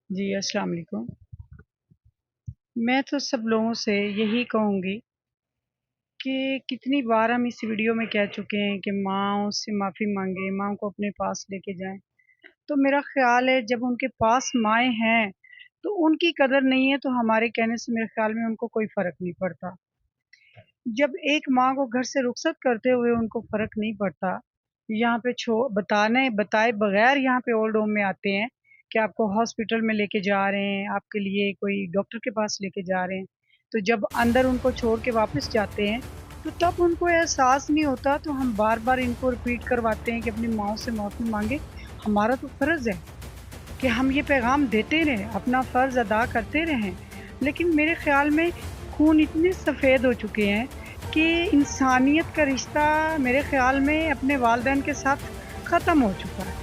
جی السلام علیکم۔ میں تو سب لوگوں سے یہی کہوں گی کہ کتنی بار ہم اس ویڈیو میں کہہ چکے ہیں کہ ماں سے معافی مانگیں، ماں کو اپنے پاس لے کے جائیں۔ تو میرا خیال ہے جب ان کے پاس مائیں ہیں تو ان کی قدر نہیں ہے، تو ہمارے کہنے سے میرے خیال میں ان کو کوئی فرق نہیں پڑتا۔ جب ایک ماں کو گھر سے رخصت کرتے ہوئے ان کو فرق نہیں پڑتا، یہاں پہ بتائے بغیر یہاں پہ اولڈ ہوم میں آتے ہیں کہ آپ کو ہاسپٹل میں لے کے جا رہے ہیں، آپ کے لیے کوئی ڈاکٹر کے پاس لے کے جا رہے ہیں، تو جب اندر ان کو چھوڑ کے واپس جاتے ہیں تو تب ان کو احساس نہیں ہوتا، تو ہم بار بار ان کو ریپیٹ کرواتے ہیں کہ اپنی ماؤں سے معافی مانگے۔ ہمارا تو فرض ہے کہ ہم یہ پیغام دیتے رہیں، اپنا فرض ادا کرتے رہیں، لیکن میرے خیال میں خون اتنے سفید ہو چکے ہیں کہ انسانیت کا رشتہ میرے خیال میں اپنے والدین کے ساتھ ختم ہو چکا ہے۔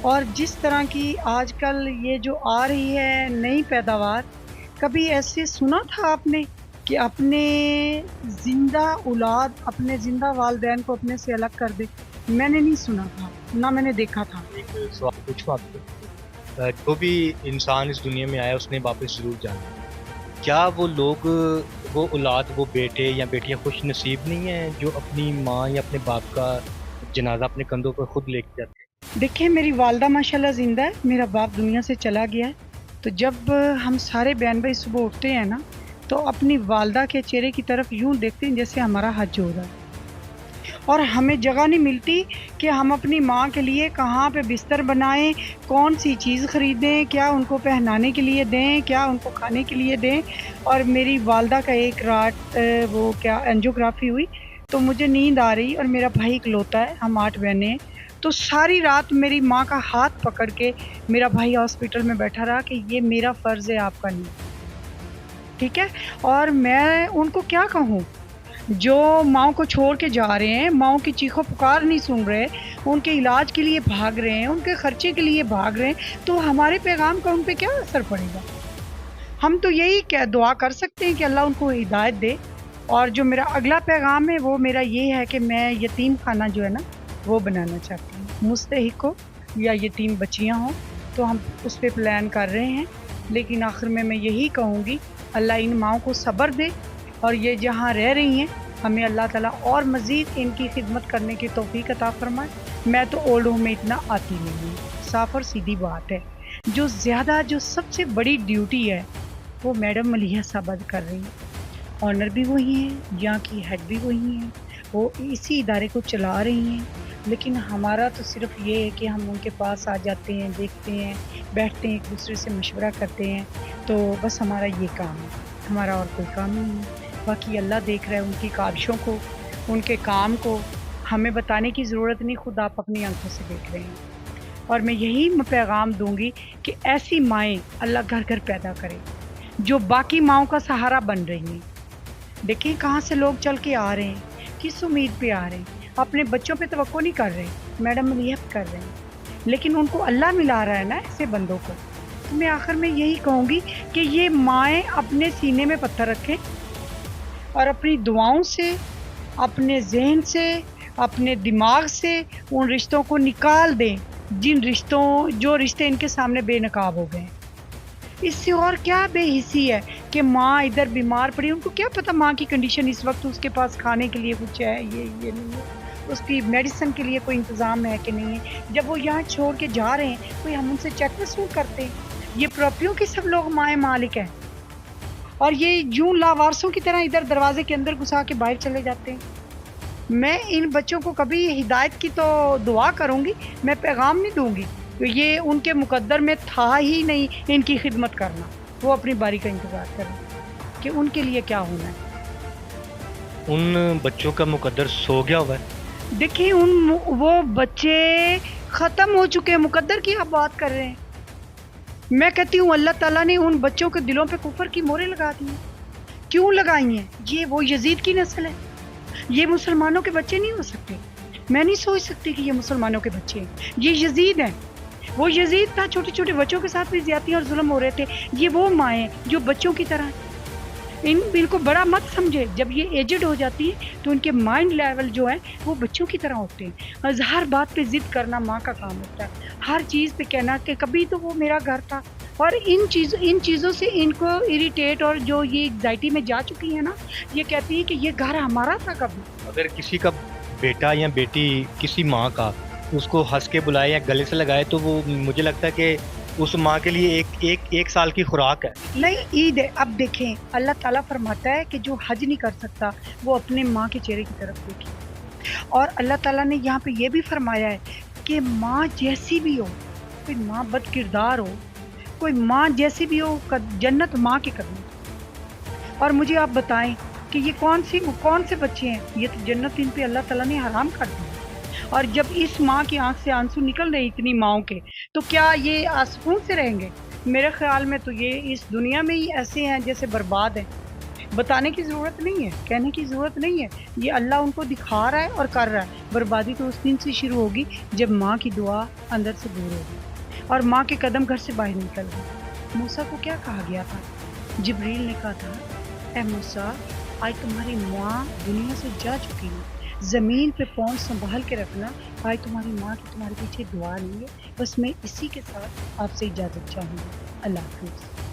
اور جس طرح کی آج کل یہ جو آ رہی ہے نئی پیداوار، کبھی ایسے سنا تھا آپ نے کہ اپنے زندہ اولاد اپنے زندہ والدین کو اپنے سے الگ کر دے؟ میں نے نہیں سنا تھا، نہ میں نے دیکھا تھا۔ ایک سوال پوچھوں آپ سے، جو بھی انسان اس دنیا میں آیا اس نے واپس ضرور جانا ہے۔ کیا وہ لوگ، وہ اولاد، وہ بیٹے یا بیٹیاں خوش نصیب نہیں ہیں جو اپنی ماں یا اپنے باپ کا جنازہ اپنے کندھوں پر خود لے کے جاتے دیکھیں میری والدہ ماشاءاللہ زندہ ہے، میرا باپ دنیا سے چلا گیا ہے، تو جب ہم سارے بہن بھائی صبح اٹھتے ہیں نا تو اپنی والدہ کے چہرے کی طرف یوں دیکھتے ہیں جیسے ہمارا حج ہو رہا ہے، اور ہمیں جگہ نہیں ملتی کہ ہم اپنی ماں کے لیے کہاں پہ بستر بنائیں، کون سی چیز خریدیں، کیا ان کو پہنانے کے لیے دیں، کیا ان کو کھانے کے لیے دیں۔ اور میری والدہ کا ایک رات وہ کیا اینجیوگرافی ہوئی، تو مجھے نیند آ رہی اور میرا بھائی اکلوتا ہے، ہم 8 بہنیں ہیں، تو ساری رات میری ماں کا ہاتھ پکڑ کے میرا بھائی ہاسپٹل میں بیٹھا رہا کہ یہ میرا فرض ہے، آپ کا نہیں، ٹھیک ہے۔ اور میں ان کو کیا کہوں جو ماؤں کو چھوڑ کے جا رہے ہیں، ماؤں کی چیخو پکار نہیں سن رہے، ان کے علاج کے لیے بھاگ رہے ہیں، ان کے خرچے کے لیے بھاگ رہے ہیں، تو ہمارے پیغام کا ان پہ کیا اثر پڑے گا؟ ہم تو یہی دعا کر سکتے ہیں کہ اللہ ان کو ہدایت دے۔ اور جو میرا اگلا پیغام ہے وہ میرا یہ ہے کہ میں یتیم خانہ جو ہے نا وہ بنانا چاہتی ہوں، مستحق ہو یا یتیم بچیاں ہوں، تو ہم اس پہ پلان کر رہے ہیں، لیکن آخر میں یہی کہوں گی اللہ ان ماؤں کو صبر دے، اور یہ جہاں رہ رہی ہیں ہمیں اللہ تعالیٰ اور مزید ان کی خدمت کرنے کی توفیق عطا فرمائے۔ میں تو اولڈ ہوم میں اتنا آتی نہیں ہوں، صاف اور سیدھی بات ہے۔ جو سب سے بڑی ڈیوٹی ہے وہ میڈم ملیحہ صاحبہ کر رہی ہیں، آنر بھی وہی ہیں، یہاں کی ہیڈ بھی وہی ہیں، وہ اسی ادارے کو چلا رہی ہیں، لیکن ہمارا تو صرف یہ ہے کہ ہم ان کے پاس آ جاتے ہیں، دیکھتے ہیں، بیٹھتے ہیں، ایک دوسرے سے مشورہ کرتے ہیں، تو بس ہمارا یہ کام ہے، ہمارا اور کوئی کام نہیں ہے۔ باقی اللہ دیکھ رہا ہے ان کی کاوشوں کو، ان کے کام کو، ہمیں بتانے کی ضرورت نہیں، خود آپ اپنی آنکھوں سے دیکھ رہے ہیں۔ اور میں یہی پیغام دوں گی کہ ایسی مائیں اللہ گھر گھر پیدا کرے جو باقی ماؤں کا سہارا بن رہی ہیں۔ دیکھیں کہاں سے لوگ چل کے آ رہے ہیں، کس امید پہ آ رہے ہیں، اپنے بچوں پہ توقع نہیں کر رہے، میڈم ملیحہ کر رہے ہیں، لیکن ان کو اللہ ملا رہا ہے نا ایسے بندوں کو۔ تو میں آخر میں یہی کہوں گی کہ یہ مائیں اپنے سینے میں پتھر رکھیں اور اپنی دعاؤں سے، اپنے ذہن سے، اپنے دماغ سے ان رشتوں کو نکال دیں، جو رشتے ان کے سامنے بے نقاب ہو گئے ہیں۔ اس سے اور کیا بے حسی ہے کہ ماں ادھر بیمار پڑی، ان کو کیا پتا ماں کی کنڈیشن اس وقت، اس کے پاس کھانے کے لیے کچھ ہے، یہ نہیں ہے، اس کی میڈیسن کے لیے کوئی انتظام ہے کہ نہیں ہے۔ جب وہ یہاں چھوڑ کے جا رہے ہیں کوئی ہم ان سے چیک وصول کرتے ہیں؟ یہ پراپرٹیوں کی سب لوگ مائیں مالک ہیں، اور یہ یوں لاوارثوں کی طرح ادھر دروازے کے اندر گھسا کے باہر چلے جاتے ہیں۔ میں ان بچوں کو کبھی ہدایت کی تو دعا کروں گی، میں پیغام نہیں دوں گی، یہ ان کے مقدر میں تھا ہی نہیں ان کی خدمت کرنا، وہ اپنی باری کا انتظار کریں کہ ان کے لیے کیا ہونا ہے۔ ان بچوں کا مقدر سو گیا ہوا ہے؟ دیکھیں وہ بچے ختم ہو چکے ہیں، مقدر کی آپ بات کر رہے ہیں۔ میں کہتی ہوں اللہ تعالیٰ نے ان بچوں کے دلوں پہ کفر کی مہریں لگا دی ہیں، کیوں لگائی ہیں؟ یہ وہ یزید کی نسل ہے، یہ مسلمانوں کے بچے نہیں ہو سکتے، میں نہیں سوچ سکتی کہ یہ مسلمانوں کے بچے ہیں، یہ یزید ہیں۔ وہ یزید تھا، چھوٹے چھوٹے بچوں کے ساتھ بھی زیادتی اور ظلم ہو رہے تھے، یہ وہ مائیں جو بچوں کی طرح ہیں۔ ان کو بڑا مت سمجھے، جب یہ ایجڈ ہو جاتی ہے تو ان کے مائنڈ لیول جو ہے وہ بچوں کی طرح ہوتے ہیں، ہر بات پہ ضد کرنا ماں کا کام ہوتا ہے، ہر چیز پہ کہنا کہ کبھی تو وہ میرا گھر تھا، اور ان چیزوں سے ان کو اریٹیٹ اور جو یہ ایگزائٹی میں جا چکی ہے نا، یہ کہتی ہے کہ یہ گھر ہمارا تھا کبھی. اگر کسی کا بیٹا یا بیٹی کسی ماں کا اس کو ہنس کے بلائے یا گلے سے لگائے تو وہ مجھے لگتا ہے کہ اس ماں کے لیے ایک سال کی خوراک ہے. نہیں عید ہے. اب دیکھیں اللہ تعالیٰ فرماتا ہے کہ جو حج نہیں کر سکتا وہ اپنے ماں کے چہرے کی طرف دیکھے. اور اللہ تعالیٰ نے یہاں پہ یہ بھی فرمایا ہے کہ ماں جیسی بھی ہو، کوئی ماں بد کردار ہو، کوئی ماں جیسی بھی ہو، جنت ماں کے قدم. اور مجھے آپ بتائیں کہ یہ کون سے بچے ہیں، یہ تو جنت ان پہ اللہ تعالیٰ نے حرام کر دی. اور جب اس ماں کی آنکھ سے آنسو نکل رہے اتنی ماؤں کے، تو کیا یہ سکون سے رہیں گے؟ میرے خیال میں تو یہ اس دنیا میں ہی ایسے ہیں جیسے برباد ہیں. بتانے کی ضرورت نہیں ہے، کہنے کی ضرورت نہیں ہے، یہ اللہ ان کو دکھا رہا ہے اور کر رہا ہے. بربادی تو اس دن سے شروع ہوگی جب ماں کی دعا اندر سے دور ہوگی اور ماں کے قدم گھر سے باہر نکل گئے. موسیٰ کو کیا کہا گیا تھا؟ جبریل نے کہا تھا اے موسیٰ آج تمہاری ماں دنیا سے جا چکی ہے، زمین پہ پاؤں سنبھال کے رکھنا، آج تمہاری ماں کی تمہارے پیچھے دعا نہیں ہے. بس میں اسی کے ساتھ آپ سے اجازت چاہوں گی. اللہ حافظ.